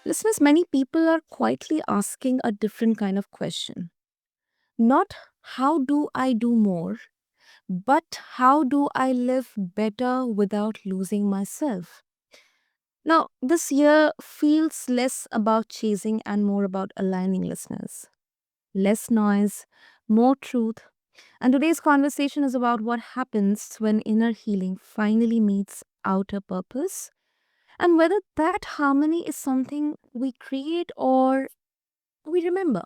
Listeners, many people are quietly asking a different kind of question. Not how do I do more, but how do I live better without losing myself? Now, this year feels less about chasing and more about aligning, listeners. Less noise, more truth. And today's conversation is about what happens when inner healing finally meets outer purpose, and whether that harmony is something we create or we remember.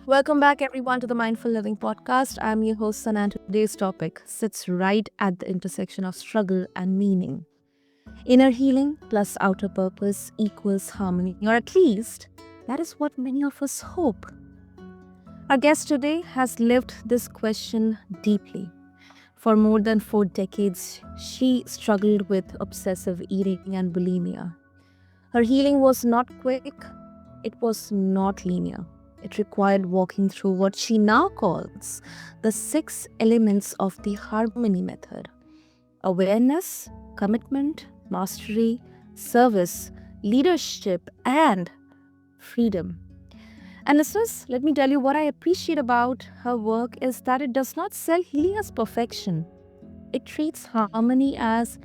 Welcome back, everyone, to the Mindful Living podcast. I'm your host, Sana, and today's topic sits right at the intersection of struggle and meaning. Inner healing plus outer purpose equals harmony, or at least that is what many of us hope. Our guest today has lived this question deeply. For more than 4 decades, she struggled with obsessive eating and bulimia. Her healing was not quick, it was not linear. It required walking through what she now calls the 6 elements of the harmony method: awareness, commitment, mastery, service, leadership, and freedom. And listeners, let me tell you what I appreciate about her work is that it does not sell healing as perfection. It treats harmony as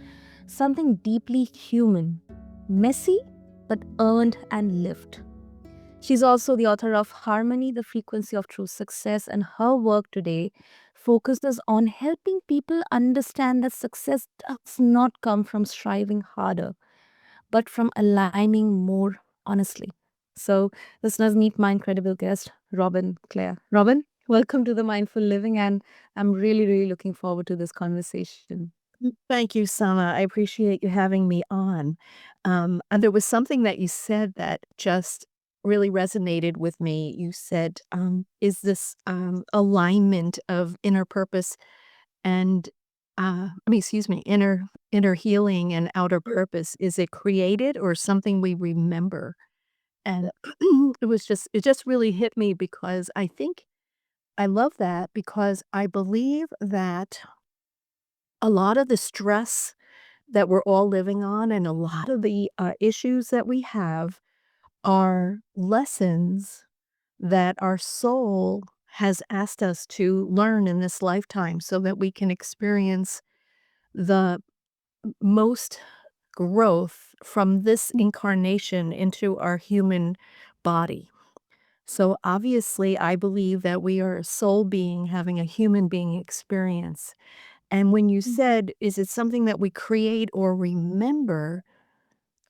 something deeply human, messy, but earned and lived. She's also the author of Harmony, the Frequency of True Success, and her work today focuses on helping people understand that success does not come from striving harder, but from aligning more honestly. So, listeners, meet my incredible guest, Robin Clare. Robin, welcome to the Mindful Living, and I'm really, really looking forward to this conversation. Thank you, Sana. I appreciate you having me on. And there was something that you said that just really resonated with me. You said, is this alignment of inner purpose and excuse me, inner healing and outer purpose, is it created or something we remember? And it just really hit me because I think I love that because I believe that a lot of the stress that we're all living on and a lot of the issues that we have are lessons that our soul has asked us to learn in this lifetime so that we can experience the most growth from this incarnation into our human body. So obviously, I believe that we are a soul being having a human being experience. And when you said, is it something that we create or remember?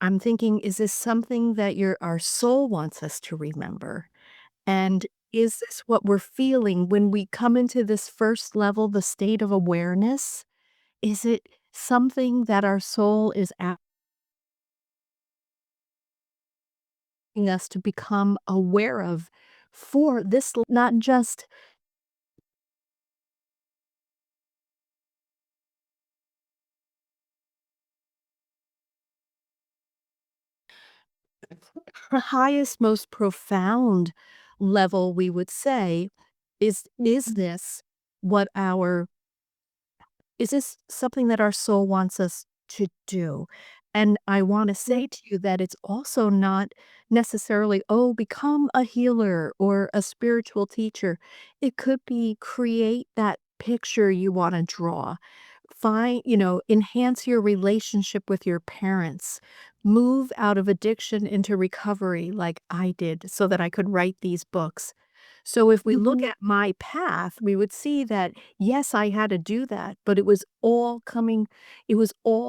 I'm thinking, is this something that our soul wants us to remember? And is this what we're feeling when we come into this first level, the state of awareness? Is it something that our soul is asking us to become aware of for this, not just the highest, most profound level, we would say, is this what our is this something that our soul wants us to do? And I want to say to you that it's also not necessarily, oh, become a healer or a spiritual teacher. It could be create that picture you want to draw. Find, enhance your relationship with your parents. Move out of addiction into recovery like I did so that I could write these books. So if we look at my path, we would see that, yes, I had to do that, but it was all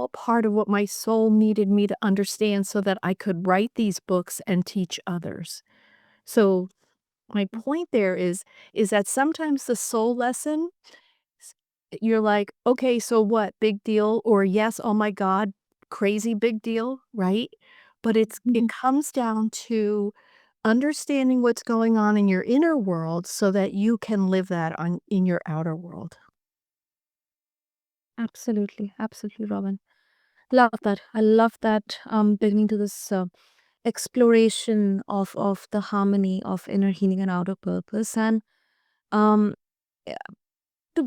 part of what my soul needed me to understand so that I could write these books and teach others. So my point there is that sometimes the soul lesson, s- you're like, okay, so what? Big deal? Or yes, oh my God, crazy big deal, right? But it comes down to understanding what's going on in your inner world so that you can live that on in your outer world. Absolutely, absolutely, Robin. Love that. I love that beginning to this exploration of the harmony of inner healing and outer purpose. And um, yeah,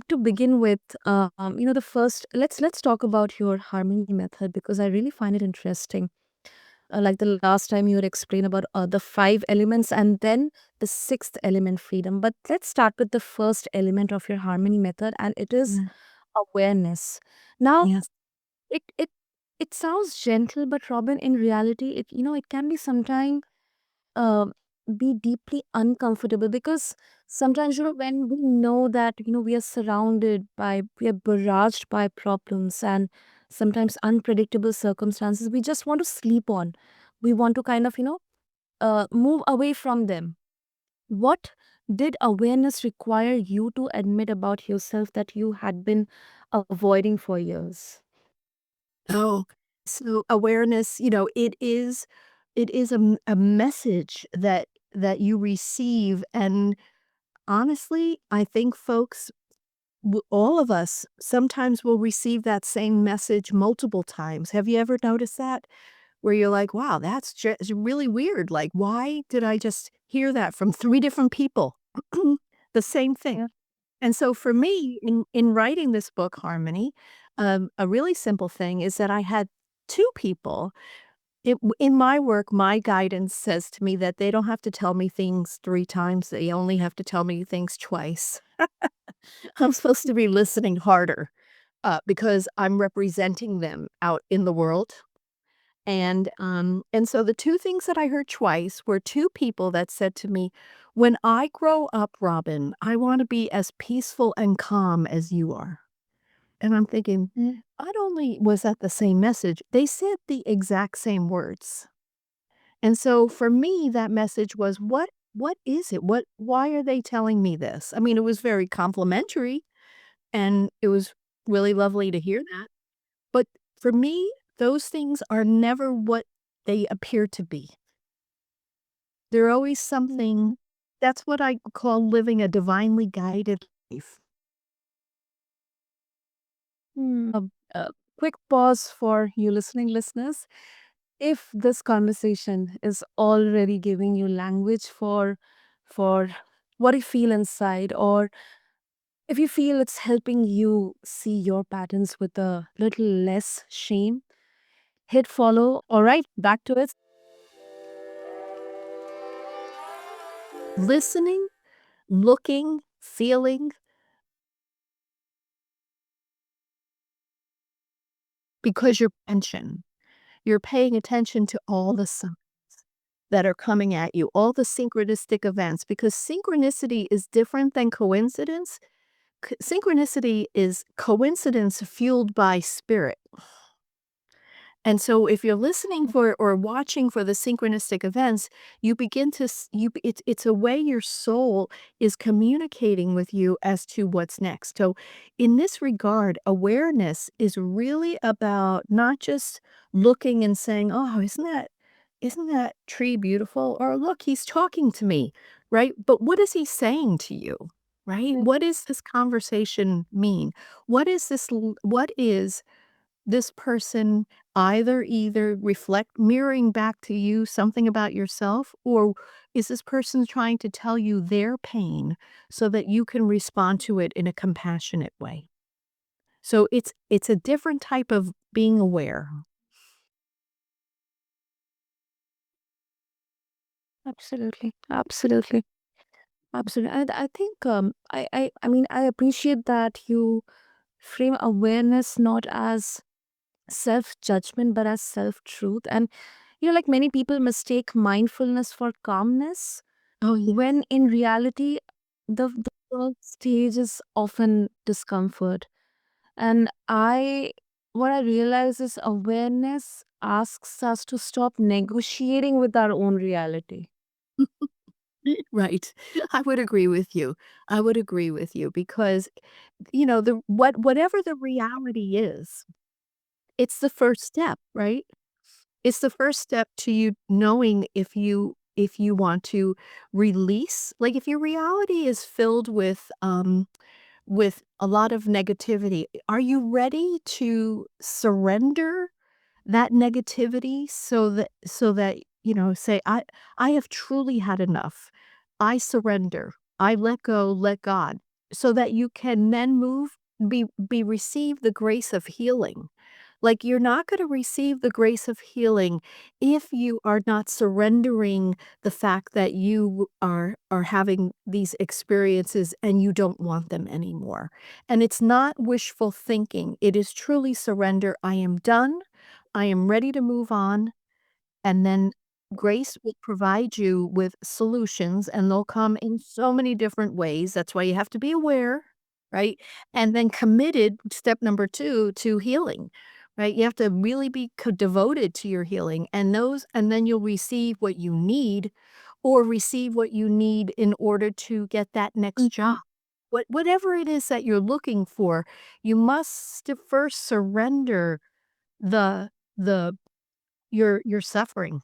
to begin with, the first let's talk about your harmony method because I really find it interesting. like the last time you had explained about the five elements and then the sixth element, freedom. But let's start with the first element of your harmony method, and it is Mm, awareness. Now, yes. it it it sounds gentle, but Robin, in reality, it can be sometimes uh, be deeply uncomfortable, because sometimes when we know that we are surrounded by, we are barraged by problems and sometimes unpredictable circumstances, we just want to sleep on, we want to kind of move away from them. What did awareness require you to admit about yourself that you had been avoiding for years? Oh, so awareness, it is a message that you receive, and honestly, I think folks, all of us, sometimes will receive that same message multiple times. Have you ever noticed that? Where you're like, "Wow, that's just really weird. Like, why did I just hear that from 3 different people?" The same thing. Yeah. And so for me, in writing this book, Harmony, a really simple thing is that I had 2 people. In my work, my guidance says to me that they don't have to tell me things 3 times, they only have to tell me things twice. I'm supposed to be listening harder, because I'm representing them out in the world. And so the 2 things that I heard twice were 2 people that said to me, "When I grow up, Robin, I wanna be as peaceful and calm as you are." And I'm thinking, not only was that the same message, they said the exact same words. And so for me, that message was, what is it? Why are they telling me this? I mean, it was very complimentary, and it was really lovely to hear that. But for me, those things are never what they appear to be. They're always something that's what I call living a divinely guided life. A quick pause for you listening listeners. If this conversation is already giving you language for what you feel inside, or if you feel it's helping you see your patterns with a little less shame, hit follow. All right, back to it. Listening, looking, feeling, because you're paying attention to all the signs that are coming at you, all the synchronistic events, because synchronicity is different than coincidence. Synchronicity is coincidence fueled by spirit. And so if you're listening for or watching for the synchronistic events, you begin to it's a way your soul is communicating with you as to what's next. So in this regard, awareness is really about not just looking and saying, "Oh, isn't that tree beautiful?" or "Look, he's talking to me." Right? But what is he saying to you? Right? What does this conversation mean? What is this person either reflect mirroring back to you something about yourself, or is this person trying to tell you their pain so that you can respond to it in a compassionate way? So it's a different type of being aware. Absolutely, absolutely, absolutely. And I think I mean, I appreciate that you frame awareness not as self judgment but as self truth. And like many people mistake mindfulness for calmness, Oh, yeah. when in reality, the first stage is often discomfort. And what I realize is awareness asks us to stop negotiating with our own reality. Right. I would agree with you. I would agree with you because, whatever the reality is, it's the first step, right? It's the first step to you knowing if you want to release, like, if your reality is filled with a lot of negativity, are you ready to surrender that negativity so that, say, I have truly had enough. I surrender. I let go, let God, so that you can then be receive the grace of healing. Like, you're not gonna receive the grace of healing if you are not surrendering the fact that you are having these experiences and you don't want them anymore. And it's not wishful thinking. It is truly surrender. I am done. I am ready to move on. And then grace will provide you with solutions, and they'll come in so many different ways. That's why you have to be aware, right? And then committed, step number 2, to healing, right? You have to really be devoted to your healing, and then you'll receive what you need or receive what you need in order to get that next Mhm. job. Whatever it is that you're looking for, you must first surrender the the your suffering,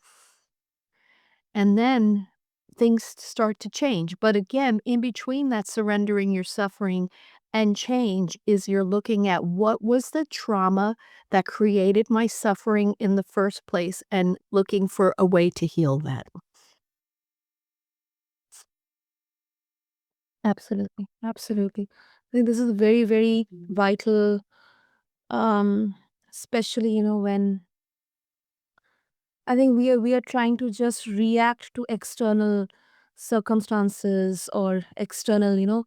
and then things start to change. But again, in between that surrendering your suffering and change is you're looking at what was the trauma that created my suffering in the first place and looking for a way to heal that. Absolutely, absolutely. I think this is very, very vital, um, especially, when I think we are trying to just react to external circumstances or external,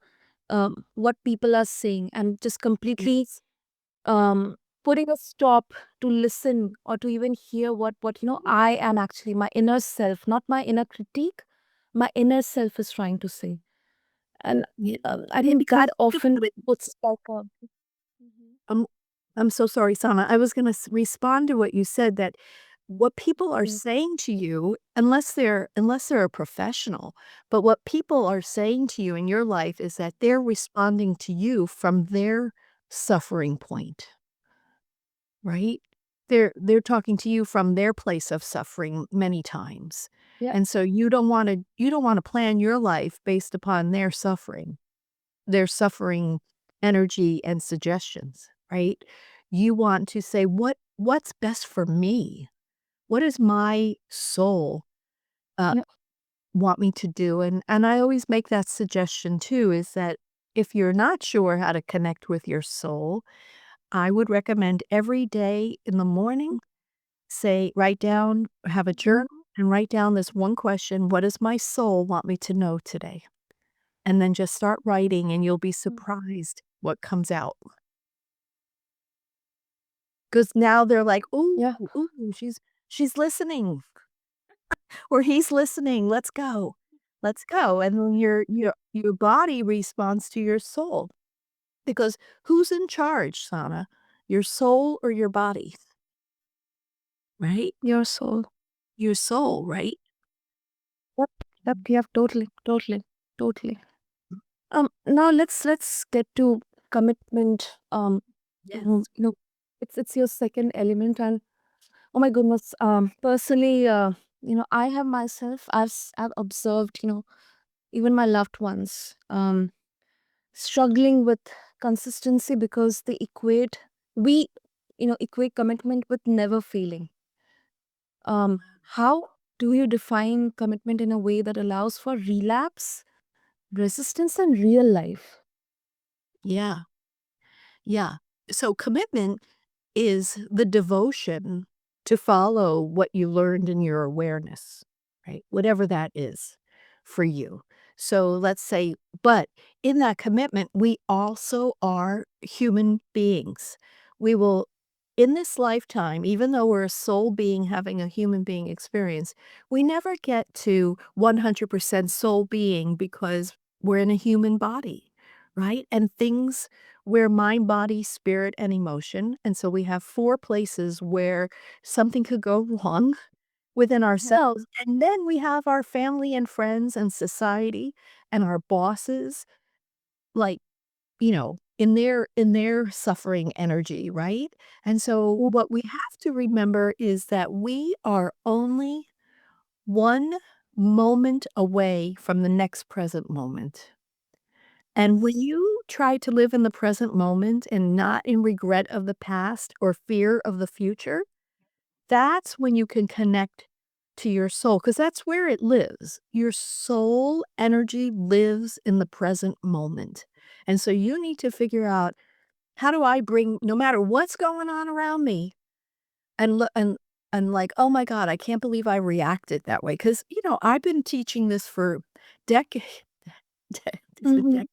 what people are saying, and just completely Yes. um putting a stop to listen or to even hear what I am actually, my inner self, not my inner critique, my inner self is trying to say. And Yeah. I Yeah, think because that often puts like a Mhm. I'm I'm so sorry, Sana. I was gonna respond to what you said, that what people are Yeah. saying to you, unless they're a professional, but what people are saying to you in your life is that they're responding to you from their suffering point, right? They're talking to you from their place of suffering many times. Yeah. And so you don't wanna plan your life based upon their suffering energy and suggestions, right? You want to say, what's best for me? What does my soul uh, Yeah. want me to do? And I always make that suggestion too, is that if you're not sure how to connect with your soul, I would recommend every day in the morning, write down, have a Mhm. journal and write down this one question: what does my soul want me to know today? And then just start writing and you'll be surprised what comes out. 'Cause now they're like, "Ooh, Yeah. ooh, she's listening, or he's listening, let's go. Let's go." And then your body responds to your soul, because who's in charge, Sana? Your soul or your body, right? Your soul. Your soul, right? Yep. Yep. Yep. Totally. Totally. Totally. Now let's get to commitment. Yes. It's your second element, and oh my goodness. Personally, I have myself. I've observed, even my loved ones, struggling with consistency because we equate commitment with never failing. How do you define commitment in a way that allows for relapse, resistance, and real life? Yeah, yeah. So commitment is the devotion to follow what you learned in your awareness, right? Whatever that is for you. So let's say, but in that commitment, we also are human beings. We will, in this lifetime, even though we're a soul being having a human being experience, we never get to 100% soul being because we're in a human body, right? And things, we're mind, body, spirit, and emotion. And so we have 4 places where something could go wrong within Mhm. ourselves. And then we have our family and friends and society and our bosses, like, in their suffering energy, right? And so Yep. what we have to remember is that we are only one moment away from the next present moment. And when you try to live in the present moment and not in regret of the past or fear of the future, that's when you can connect to your soul, because that's where it lives. Your soul energy lives in the present moment. And so you need to figure out, How do I bring no matter what's going on around me and look and like, "Oh my god, I can't believe I reacted that way," because I've been teaching this for decades. It's been Mhm. decades,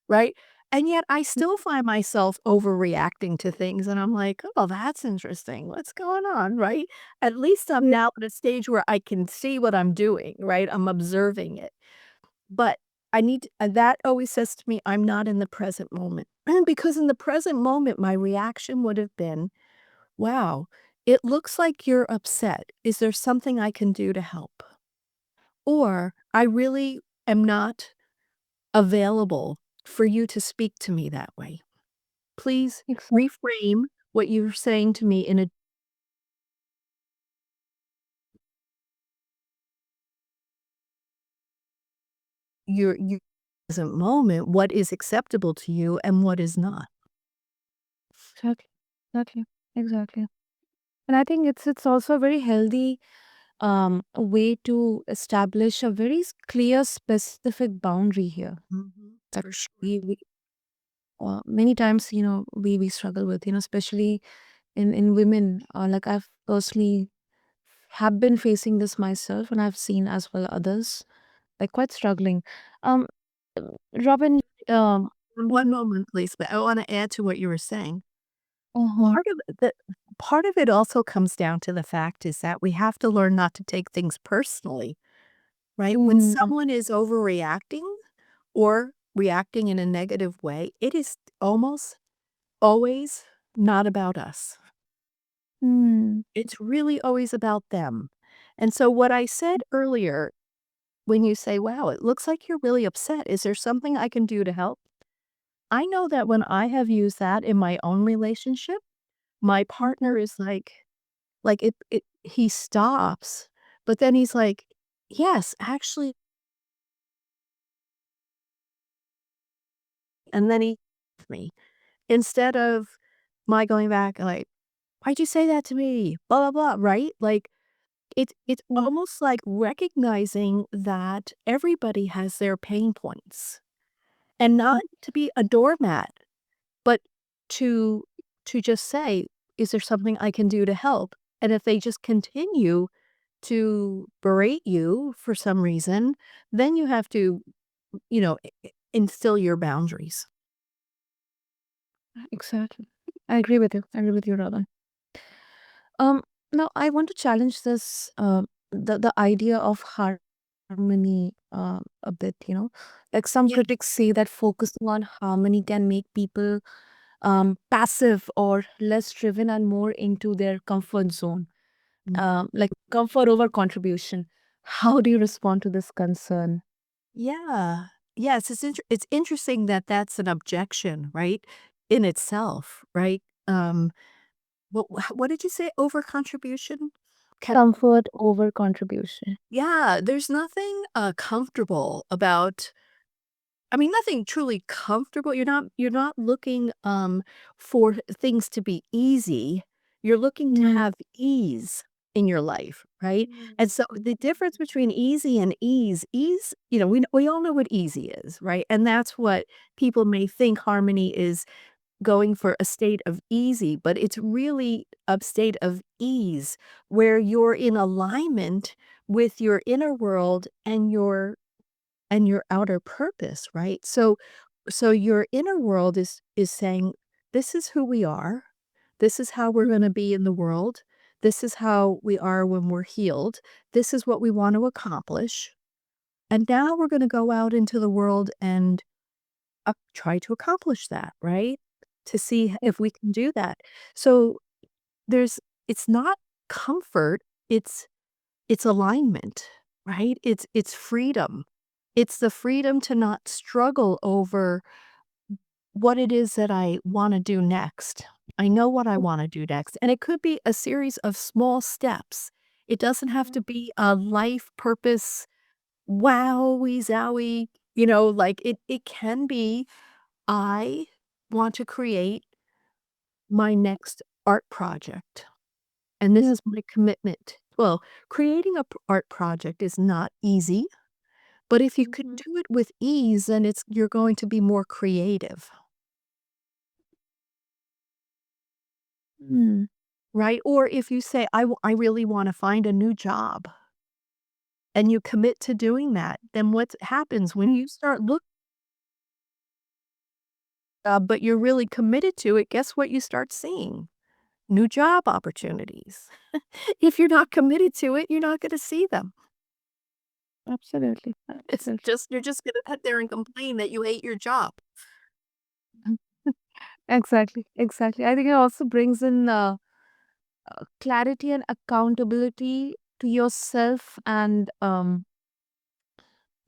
right? And yet I still find myself overreacting to things, and I'm like, "Oh, that's interesting. What's going on?" Right? At least I'm Yeah. now at a stage where I can see what I'm doing, right? I'm observing it. But I need that always says to me, I'm not in the present moment. Because in the present moment, my reaction would have been, "Wow, it looks like you're upset. Is there something I can do to help?" Or, "I really am not available for you to speak to me that way. Please Exactly. reframe what you're saying to me in a your present moment, what is acceptable to you and what is not." Exactly. Exactly. Exactly. And I think it's also a very healthy way to establish a very clear, specific boundary here. Mhm. That For sure. we many times we struggle with, especially in women. Like I've personally have been facing this myself, and I've seen as well others like quite struggling. Um, Robin. Um. One moment, please, but I wanna add to what you were saying. Uh-huh. Part of it also comes down to the fact is that we have to learn not to take things personally, right? When Mm, someone is overreacting or reacting in a negative way, it is almost always not about us. mm, It's really always about them. And so what I said earlier, when you say, "Wow, it looks like you're really upset. Is there something I can do to help?" I know that when I have used that in my own relationship, my mhm. partner is like, it he stops, but then he's like, "Yes, actually," and then he me, instead of my going back like, "Why'd you say that to me? Blah, blah, blah," right? Like, it's Mm, almost like recognizing that everybody has their pain points, and not to be a doormat, but to to just say, "Is there something I can do to help?" And if they just continue to berate you for some reason, then you have to, instill your boundaries. exactly. I agree with you. I agree with you, Robin. Um, Now I want to challenge this the idea of harmony a bit, Like some Yeah. critics say that focusing on harmony can make people passive or less driven and more into their comfort zone. Like comfort over contribution. How do you respond to this concern? Yeah. Yes, it's interesting that that's an objection, right, in itself, right? What did you say? Over contribution? Comfort over contribution. Yeah, there's nothing, comfortable about I mean, nothing truly comfortable. You're not looking, for things to be easy. You're looking to Mm, have ease in your life, right? And so the difference between easy and ease, we all know what easy is, right? And that's what people may think harmony is going for a state of easy, but it's really a state of ease where you're in alignment with your inner world and your outer purpose, right? So your inner world is saying, "This is who we are. This is how we're gonna be in the world. This is how we are when we're healed. This is what we want to accomplish. And now we're gonna go out into the world and try to accomplish that, right? To see if we can do that." So there's it's not comfort, it's alignment, right? It's freedom. It's the freedom to not struggle over what it is that I wanna do next. I know what I wanna do next, and it could be a series of small steps. It doesn't have to be a life purpose, wowie zowie, like, it can be, I want to create my next art project. And this yeah, is my commitment. Well, creating a art project is not easy, but if you could mhm. do it with ease, then you're going to be more creative. Mm. right? Or if you say, I really want to find a new job and you commit to doing that, then what happens when you start looking, but you're really committed to it? Guess what you start seeing? New job opportunities. If you're not committed to it, you're not going to see them. Absolutely. It's Absolutely. just, you're just going to sit there and complain that you hate your job. Exactly. Exactly. I think it also brings in clarity and accountability to yourself and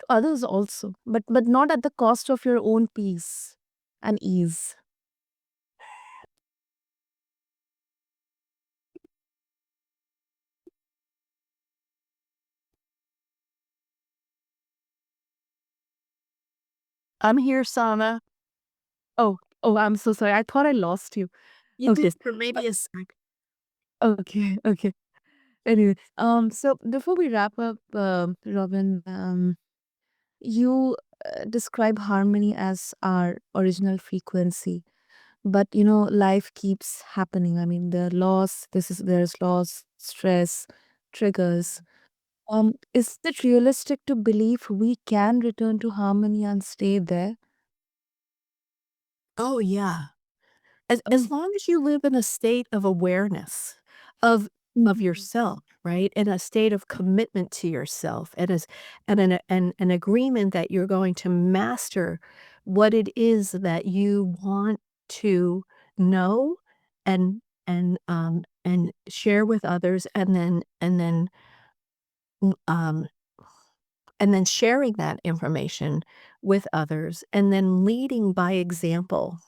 to others also, but not at the cost of your own peace and ease. I'm here, Sana. Oh, I'm so sorry. I thought I lost you. You Okay. did for Uh, maybe a sec. Okay. Okay. Anyway, so before we wrap up, Robin, you describe harmony as our original frequency, but life keeps happening. I mean, there's loss, stress, triggers. Is it realistic to believe we can return to harmony and stay there? Oh, yeah. As Oh, long as you live in a state of awareness of mhm. yourself, right? In a state of commitment to yourself and an agreement that you're going to master what it is that you want to know and share with others um and then sharing that information with others and then leading by example.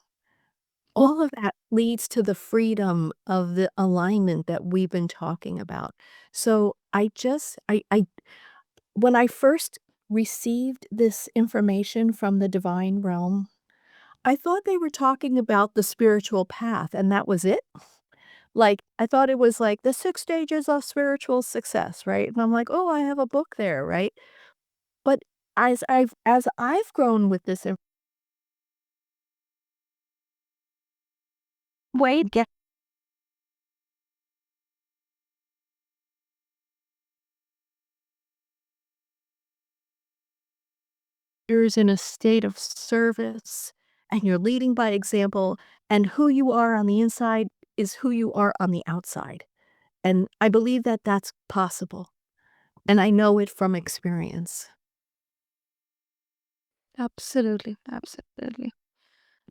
All of that leads to the freedom of the alignment that we've been talking about. So I just I when I first received this information from the divine realm, I thought they were talking about the spiritual path and that was it. Like I thought it was like the 6 stages of spiritual success, right? And I'm like, "Oh, I have a book there," right? But as I've grown with this way to get yours in a state of service and you're leading by example, and who you are on the inside is who you are on the outside. And I believe that that's possible. And I know it from experience. Absolutely, absolutely.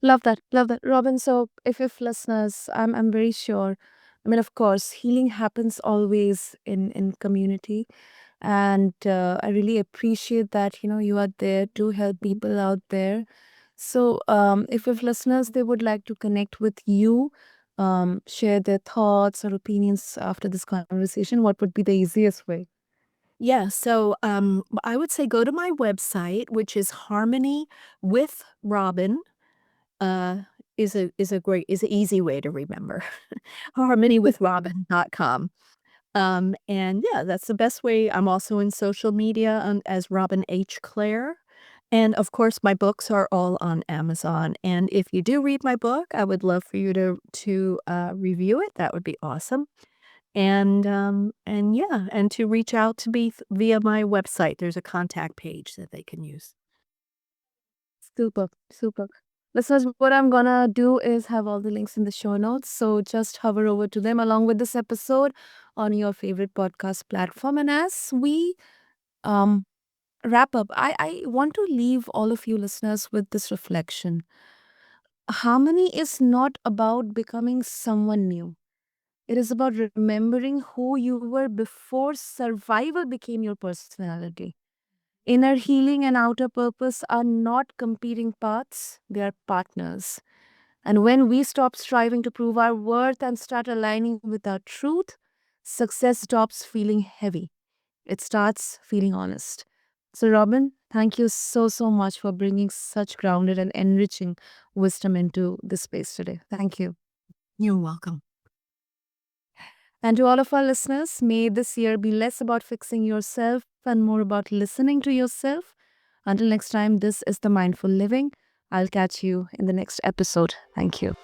Love that. Love that. Robin, so if listeners, I'm very sure. I mean, of course, healing happens always in community. And I really appreciate that, you are there to help people out there. So if listeners they would like to connect with you, share their thoughts or opinions after this conversation, what would be the easiest way? Yeah, so I would say go to my website, which is Harmony with Robin. Uh, is an easy way to remember. harmonywithrobin.com. And yeah, that's the best way. I'm also in social media as Robin H. Clare. And of course, my books are all on Amazon. And if you do read my book, I would love for you to review it. That would be awesome. And yeah, and to reach out to me via my website. There's a contact page that they can use. Super, super. Listeners, what I'm gonna do is have all the links in the show notes. So just hover over to them along with this episode on your favorite podcast platform. And as we um wrap up, I want to leave all of you listeners with this reflection. Harmony is not about becoming someone new. It is about remembering who you were before survival became your personality. Inner healing and outer purpose are not competing paths, they are partners. And when we stop striving to prove our worth and start aligning with our truth, success stops feeling heavy. It starts feeling honest. So, Robin, thank you so, so much for bringing such grounded and enriching wisdom into this space today. Thank you. You're welcome. And to all of our listeners, may this year be less about fixing yourself and more about listening to yourself. Until next time, this is the Mindful Living. I'll catch you in the next episode. Thank you.